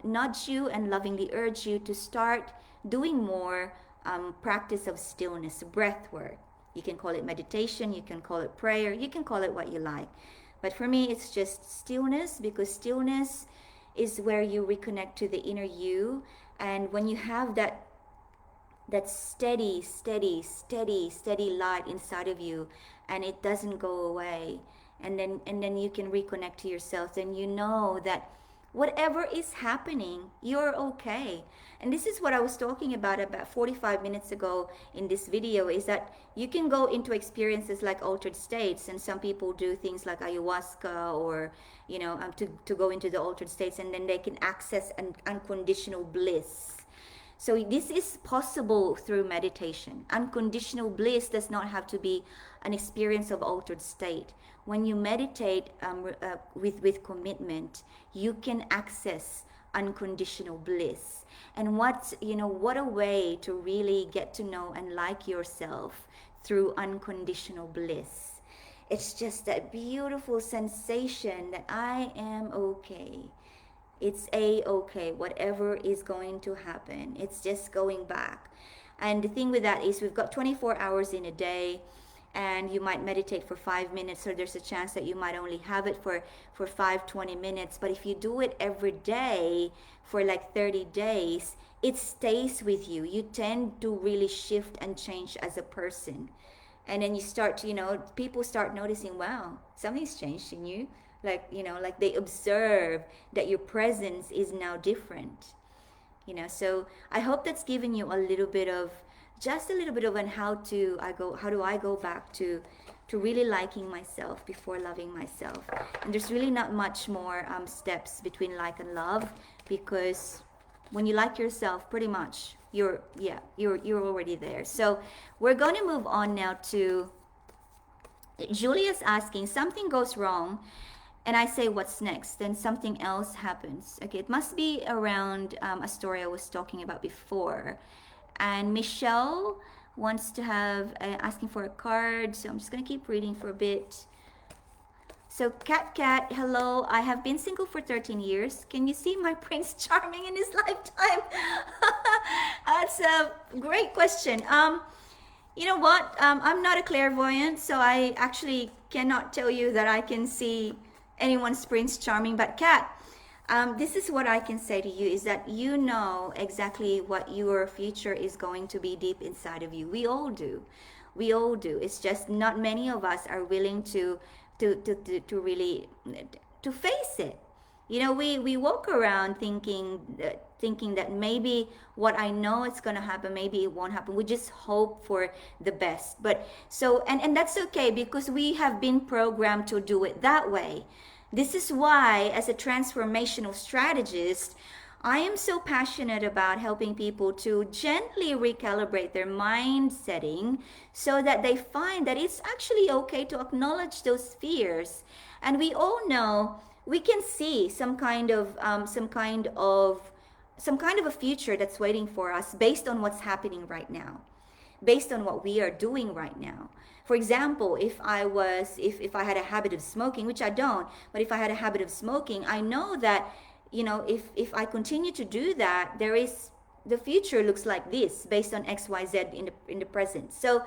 Speaker 1: nudge you and lovingly urge you to start doing more practice of stillness, breath work. You can call it meditation, you can call it prayer, you can call it what you like. But for me, it's just stillness, because stillness is where you reconnect to the inner you. And when you have that steady light inside of you, and it doesn't go away, and then you can reconnect to yourself, then you know that whatever is happening, you're okay. And this is what I was talking about 45 minutes ago in this video, is that you can go into experiences like altered states, and some people do things like ayahuasca, or to go into the altered states, and then they can access an unconditional bliss. So this is possible through meditation. Unconditional bliss does not have to be an experience of altered state. When you meditate with commitment, you can access unconditional bliss. And what a way to really get to know and like yourself through unconditional bliss. It's just that beautiful sensation that I am okay. It's a-okay, whatever is going to happen. It's just going back. And the thing with that is, we've got 24 hours in a day. and you might meditate for 5 minutes, so there's a chance that you might only have it for 5-20 minutes. But if you do it every day for like 30 days, it stays with you. You tend to really shift and change as a person. And then you start to, people start noticing, wow, something's changed in you. Like, like they observe that your presence is now different. So I hope that's given you a little bit of, just a little bit of, on how do I go back to really liking myself before loving myself. And there's really not much more steps between like and love, because when you like yourself, pretty much you're already there. So we're going to move on now to Julia's asking, something goes wrong and I say what's next, then something else happens. Okay, it must be around a story I was talking about before. And Michelle wants to have asking for a card, so I'm just gonna keep reading for a bit. So Cat, hello, I have been single for 13 years. Can you see my Prince Charming in his lifetime? That's a great question. You know what? I'm not a clairvoyant, so I actually cannot tell you that I can see anyone's Prince Charming. But Kat, this is what I can say to you, is that you know exactly what your future is going to be deep inside of you. We all do. We all do. It's just not many of us are willing to really to face it. We walk around thinking that maybe what I know is going to happen, maybe it won't happen. We just hope for the best. But so, and that's okay, because we have been programmed to do it that way. This is why, as a transformational strategist, I am so passionate about helping people to gently recalibrate their mind setting so that they find that it's actually okay to acknowledge those fears. And we all know we can see some kind of a future that's waiting for us based on what's happening right now, based on what we are doing right now. For example, if I had a habit of smoking, which I don't, but if I had a habit of smoking, I know that, if I continue to do that, the future looks like this based on XYZ in the present. So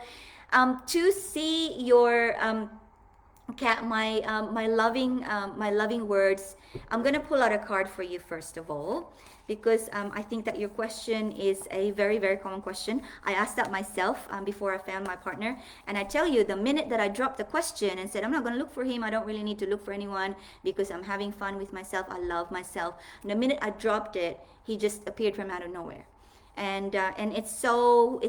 Speaker 1: to see your Kat, my loving words, I'm gonna pull out a card for you first of all, because I think that your question is a very, very common question. I asked that myself before I found my partner, and I tell you, the minute that I dropped the question and said I'm not gonna look for him, I don't really need to look for anyone because I'm having fun with myself, I love myself. And the minute I dropped it, he just appeared from out of nowhere. And it's so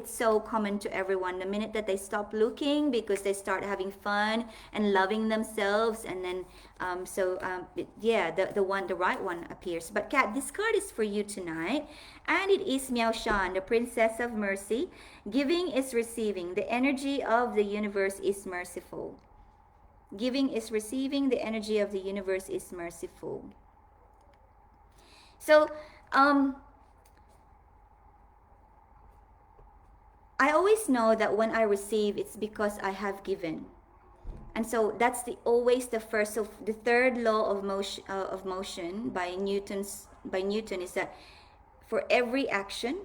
Speaker 1: common to everyone. The minute that they stop looking because they start having fun and loving themselves, and then the right one appears. But Kat, this card is for you tonight, and it is Miao Shan, the Princess of Mercy. Giving is receiving. The energy of the universe is merciful. Giving is receiving. The energy of the universe is merciful. So I always know that when I receive, it's because I have given. And so that's always the first. So the third law of motion by Newton is that for every action,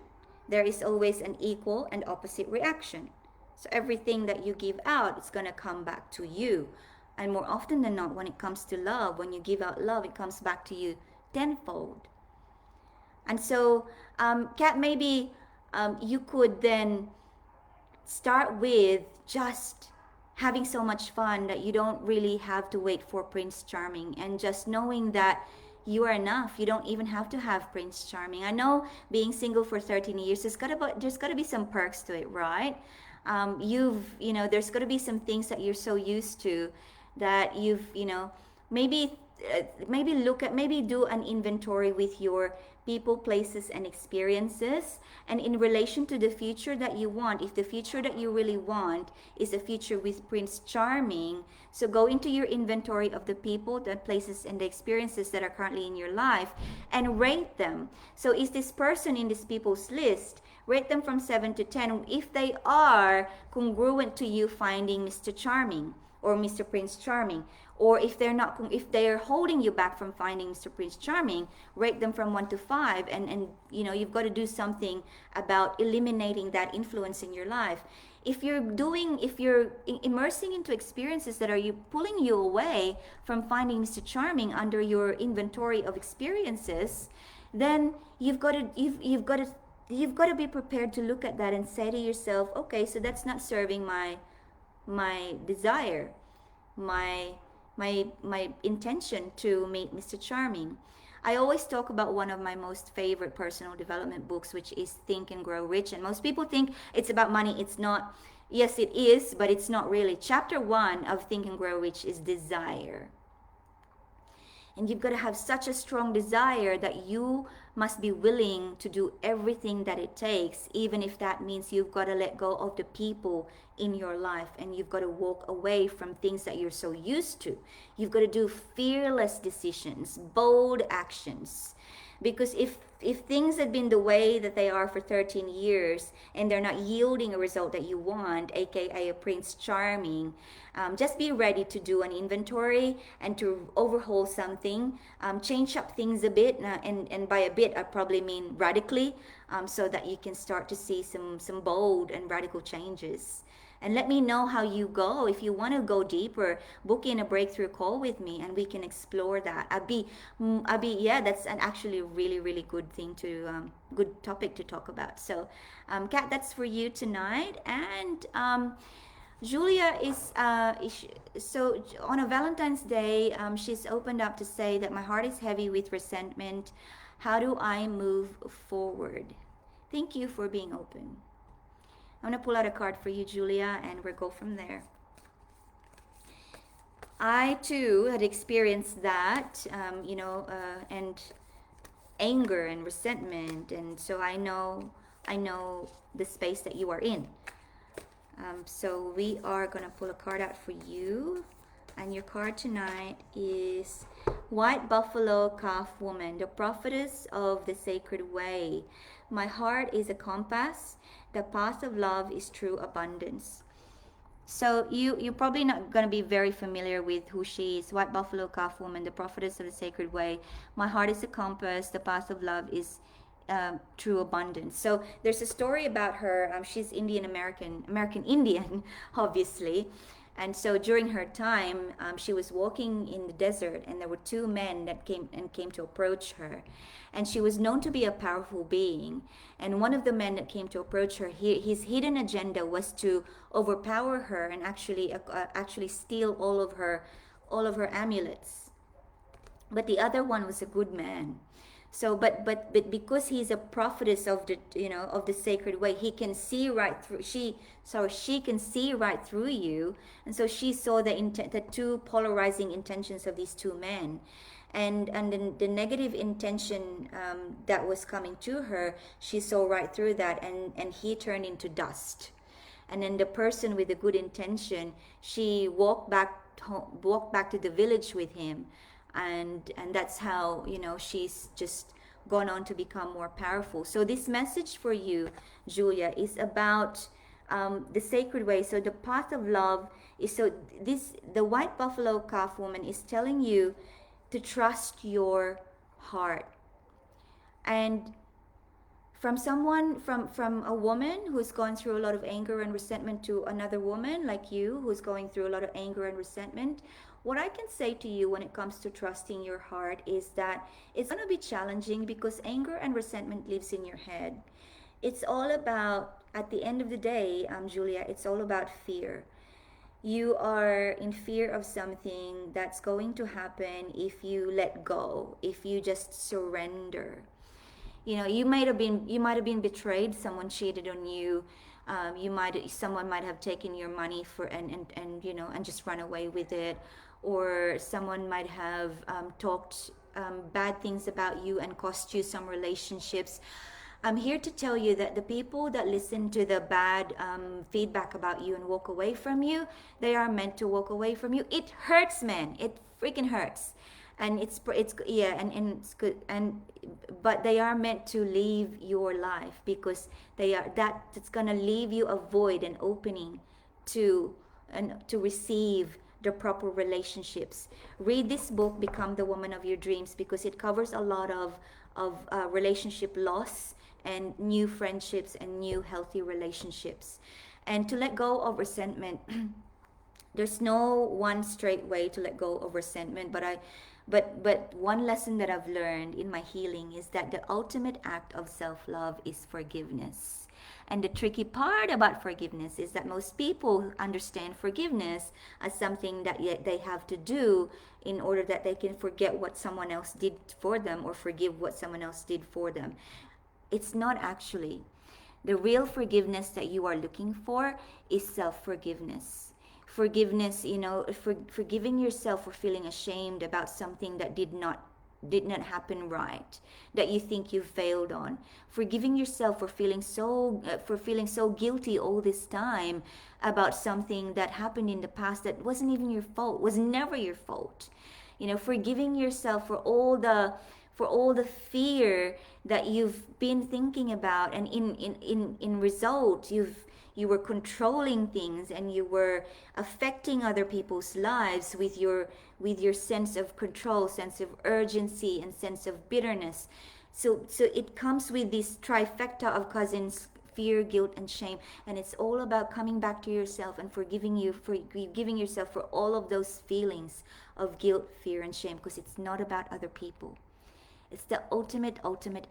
Speaker 1: there is always an equal and opposite reaction. So everything that you give out, it's going to come back to you. And more often than not, when it comes to love, when you give out love, it comes back to you tenfold. And so, Kat, maybe you could then start with just having so much fun that you don't really have to wait for Prince Charming, and just knowing that you are enough. You don't even have to have Prince Charming. I know being single for 13 years, there's got to be some perks to it, right? There's got to be some things that you're so used to that maybe do an inventory with your people, places, and experiences, and in relation to the future that you want. If the future that you really want is a future with Prince Charming, so go into your inventory of the people, the places, and the experiences that are currently in your life and rate them. So is this person in this people's list? Rate them from 7 to 10 if they are congruent to you finding Mr. Charming, or Mr. Prince Charming. Or if they're holding you back from finding Mr. Prince Charming, rate them from 1 to 5, and you've got to do something about eliminating that influence in your life. If you're immersing into experiences that are pulling you away from finding Mr. Charming under your inventory of experiences, then you've got to be prepared to look at that and say to yourself, okay, so that's not serving my desire, my my intention to meet Mr. Charming. I always talk about one of my most favorite personal development books, which is Think and Grow Rich. And most people think it's about money. It's not. Yes, it is, but it's not really. Chapter 1 of Think and Grow Rich is desire. And you've got to have such a strong desire that you must be willing to do everything that it takes, even if that means you've got to let go of the people in your life, and you've got to walk away from things that you're so used to. You've got to do fearless decisions, bold actions. Because if things had been the way that they are for 13 years and they're not yielding a result that you want, aka a Prince Charming, just be ready to do an inventory and to overhaul something, change up things a bit, and by a bit I probably mean radically, so that you can start to see some bold and radical changes. And let me know how you go. If you want to go deeper, book in a breakthrough call with me and we can explore that. Yeah, that's an actually really, really good thing good topic to talk about. So, Kat, that's for you tonight. And Julia so on a Valentine's Day, she's opened up to say that my heart is heavy with resentment. How do I move forward? Thank you for being open. I'm going to pull out a card for you, Julia, and we'll go from there. I, too, had experienced that, and anger and resentment. And so I know the space that you are in. So we are going to pull a card out for you. And your card tonight is White Buffalo Calf Woman, the prophetess of the sacred way. My heart is a compass. The path of love is true abundance. So you're probably not going to be very familiar with who she is. White Buffalo Calf Woman, the prophetess of the sacred way. My heart is a compass. The path of love is true abundance. So there's a story about her. She's American Indian, obviously. And so during her time, she was walking in the desert, and there were two men that came to approach her. And she was known to be a powerful being. And one of the men that came to approach her, his hidden agenda was to overpower her and actually steal all of her amulets. But the other one was a good man. So, but because he's a prophetess of the sacred way, he can see right through. She can see right through you, and so she saw the two polarizing intentions of these two men, and the negative intention that was coming to her. She saw right through that, and he turned into dust. And then the person with the good intention, she walked back to the village with him. And that's how she's just gone on to become more powerful. So this message for you, Julia, is about the sacred way. So the path of love is the White Buffalo Calf Woman is telling you to trust your heart. And from a woman who's gone through a lot of anger and resentment to another woman like you who's going through a lot of anger and resentment, what I can say to you when it comes to trusting your heart is that it's going to be challenging because anger and resentment lives in your head. It's all about, at the end of the day, Julia, it's all about fear. You are in fear of something that's going to happen if you let go, if you just surrender. You might have been betrayed. Someone cheated on you. Someone might have taken your money and just run away with it, or someone might have talked bad things about you and cost you some relationships. I'm here to tell you that the people that listen to the bad feedback about you and walk away from you, they are meant to walk away from you. It hurts, man. It freaking hurts. And it's it's good, but they are meant to leave your life because it's gonna leave you a void, an opening to receive the proper relationships. Read this book, Become the Woman of Your Dreams, because it covers a lot of relationship loss and new friendships and new healthy relationships. And to let go of resentment, there's no one straight way to let go of resentment, but one lesson that I've learned in my healing is that the ultimate act of self-love is forgiveness. And the tricky part about forgiveness is that most people understand forgiveness as something that they have to do in order that they can forget what someone else did for them or forgive what someone else did for them. It's not actually. The real forgiveness that you are looking for is self-forgiveness. Forgiveness, forgiving yourself for feeling ashamed about something that did not happen right, that you think you failed on. Forgiving yourself for feeling so guilty all this time about something that happened in the past that wasn't even your fault, was never your fault. Forgiving yourself for all the fear that you've been thinking about, and in result you were controlling things and you were affecting other people's lives with your sense of control, sense of urgency, and sense of bitterness. So it comes with this trifecta of cousins: fear, guilt, and shame. And it's all about coming back to yourself and forgiving yourself for all of those feelings of guilt, fear, and shame, because it's not about other people. It's the ultimate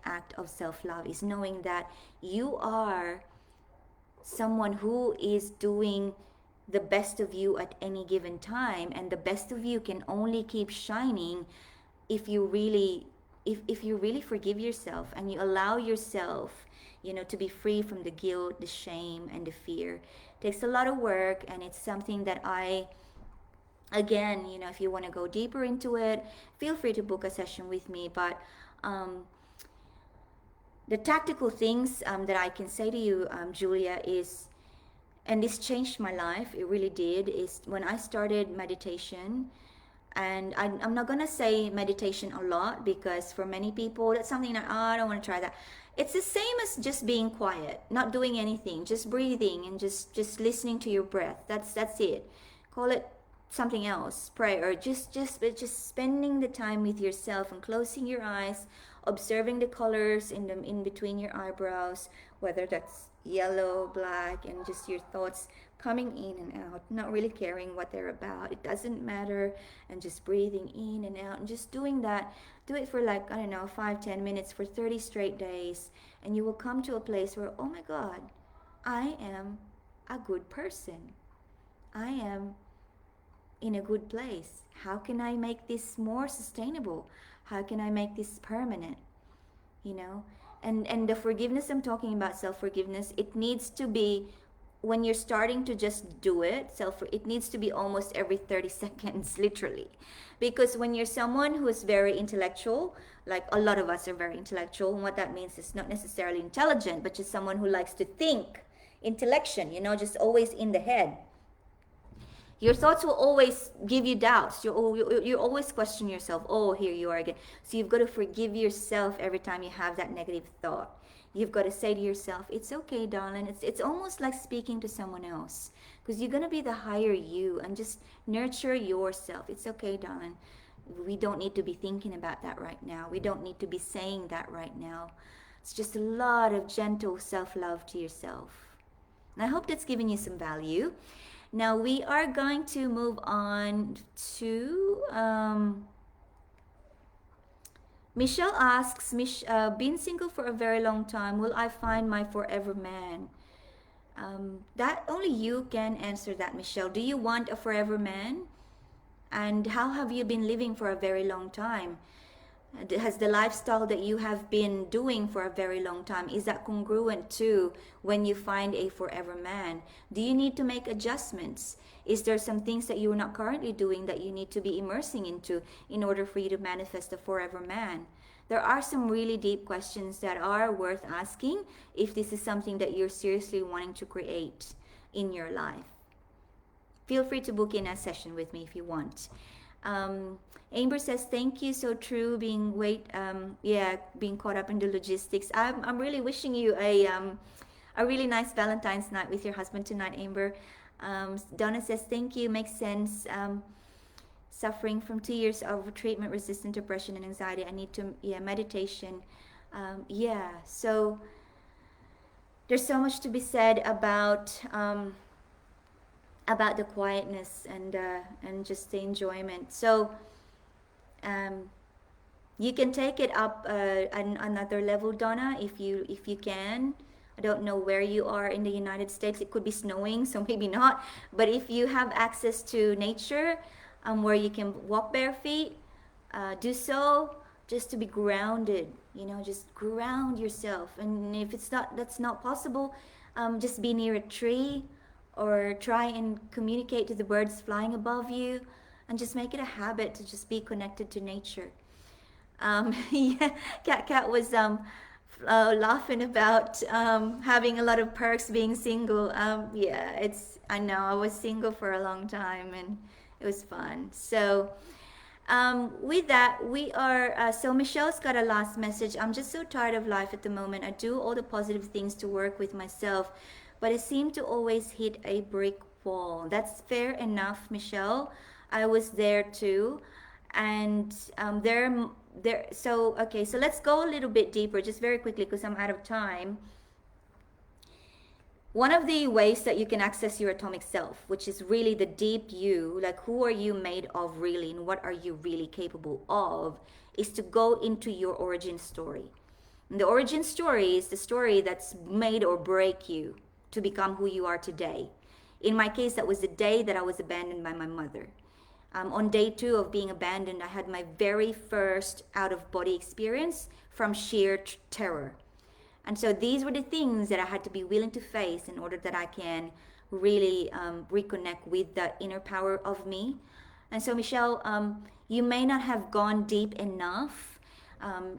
Speaker 1: act of self-love, is knowing that you are someone who is doing the best of you at any given time, and the best of you can only keep shining if you really forgive yourself and you allow yourself to be free from the guilt, the shame, and the fear. It takes a lot of work, and it's something that again, if you want to go deeper into it, feel free to book a session with me. But the tactical things that I can say to you, Julia, is, and this changed my life, it really did, is when I started meditation. And I'm not going to say meditation a lot, because for many people that's something that, I don't want to try that. It's the same as just being quiet, not doing anything, just breathing and just listening to your breath. That's it. Call it something else, pray, or just spending the time with yourself and closing your eyes, observing the colors in between your eyebrows, whether that's yellow, black, and just your thoughts coming in and out, not really caring what they're about. It doesn't matter. And just breathing in and out and just doing that. Do it for 5-10 minutes for 30 straight days, and you will come to a place where, oh my God, I am a good person. I am in a good place. How can I make this more sustainable? How can I make this permanent? And the forgiveness I'm talking about, self-forgiveness, it needs to be, when you're starting to just do it, it needs to be almost every 30 seconds, literally. Because when you're someone who is very intellectual, like a lot of us are very intellectual, and what that means is not necessarily intelligent, but just someone who likes to think, intellection, just always in the head. Your thoughts will always give you doubts. You always question yourself. Oh, here you are again. So you've got to forgive yourself every time you have that negative thought. You've got to say to yourself, it's okay, darling. It's almost like speaking to someone else, because you're going to be the higher you, and just nurture yourself. It's okay, darling. We don't need to be thinking about that right now. We don't need to be saying that right now. It's just a lot of gentle self-love to yourself. And I hope that's given you some value. Now we are going to move on to Michelle asks, been single for a very long time, will I find my forever man? That only you can answer that, Michelle. Do you want a forever man? And how have you been living for a very long time? Has the lifestyle that you have been doing for a very long time, is that congruent to when you find a forever man? Do you need to make adjustments? Is there some things that you are not currently doing that you need to be immersing into in order for you to manifest a forever man? There are some really deep questions that are worth asking if this is something that you're seriously wanting to create in your life. Feel free to book in a session with me if you want. Amber says, thank you, so true, being caught up in the logistics. I'm really wishing you a really nice Valentine's night with your husband tonight, Amber. Donna says, thank you, makes sense. Suffering from 2 years of treatment resistant depression and anxiety. I need to, yeah, meditation. Yeah, so there's so much to be said about the quietness and just the enjoyment. So um, you can take it up another level, Donna, if you can. I don't know where you are in the United States. It could be snowing, so maybe not. But if you have access to nature, where you can walk bare feet, do so, just to be grounded. You know, just ground yourself. And if it's not, that's not possible, just be near a tree, or try and communicate to the birds flying above you, and just make it a habit to just be connected to nature. Yeah, Cat was laughing about having a lot of perks being single. Yeah, it's, I know, I was single for a long time and it was fun. So with that, we are. So Michelle's got a last message. I'm just so tired of life at the moment. I do all the positive things to work with myself, but I seem to always hit a brick wall. That's fair enough, Michelle. I was there too, and there. So okay, so let's go a little bit deeper, just very quickly, because I'm out of time. One of the ways that you can access your atomic self, which is really the deep you, like who are you made of really and what are you really capable of, is to go into your origin story. And the origin story is the story that's made or break you to become who you are today. In my case, that was the day that I was abandoned by my mother. On day 2 of being abandoned, I had my very first out of body experience from sheer terror. And so these were the things that I had to be willing to face in order that I can really reconnect with the inner power of me. And so, Michelle, you may not have gone deep enough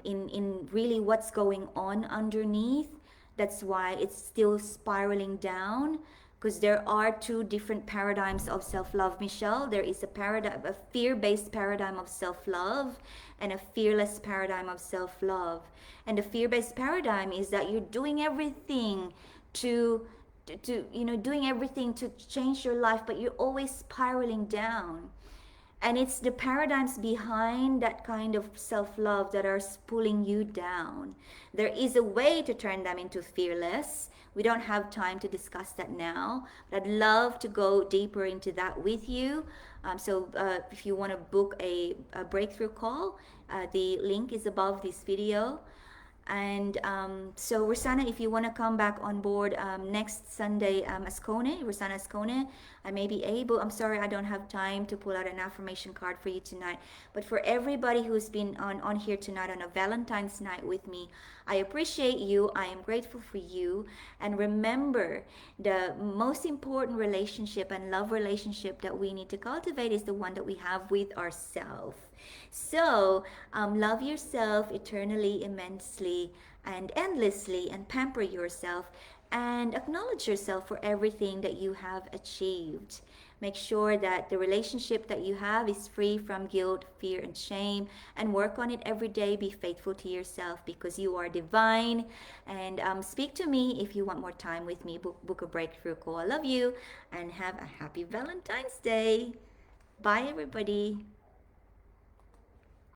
Speaker 1: in really what's going on underneath. That's why it's still spiraling down, because there are 2 different paradigms of self-love, Michelle. There is a paradigm, a fear-based paradigm of self-love, and a fearless paradigm of self-love. And the fear-based paradigm is that you're doing everything to doing everything to change your life, but you're always spiraling down. And it's the paradigms behind that kind of self-love that are pulling you down. There is a way to turn them into fearless. We don't have time to discuss that now, but I'd love to go deeper into that with you. So if you want to book a breakthrough call, the link is above this video. And so Rosanna, if you want to come back on board next Sunday, Ascone, Rosanna Ascone, I may be able. I'm sorry, I don't have time to pull out an affirmation card for you tonight. But for everybody who's been on here tonight on a Valentine's night with me, I appreciate you. I am grateful for you. And remember, the most important relationship and love relationship that we need to cultivate is the one that we have with ourselves. So love yourself eternally, immensely, and endlessly, and pamper yourself and acknowledge yourself for everything that you have achieved. Make sure that the relationship that you have is free from guilt, fear, and shame, and work on it every day. Be faithful to yourself because you are divine. And speak to me if you want more time with me. Book a breakthrough call. I love you and have a happy Valentine's Day. Bye, everybody.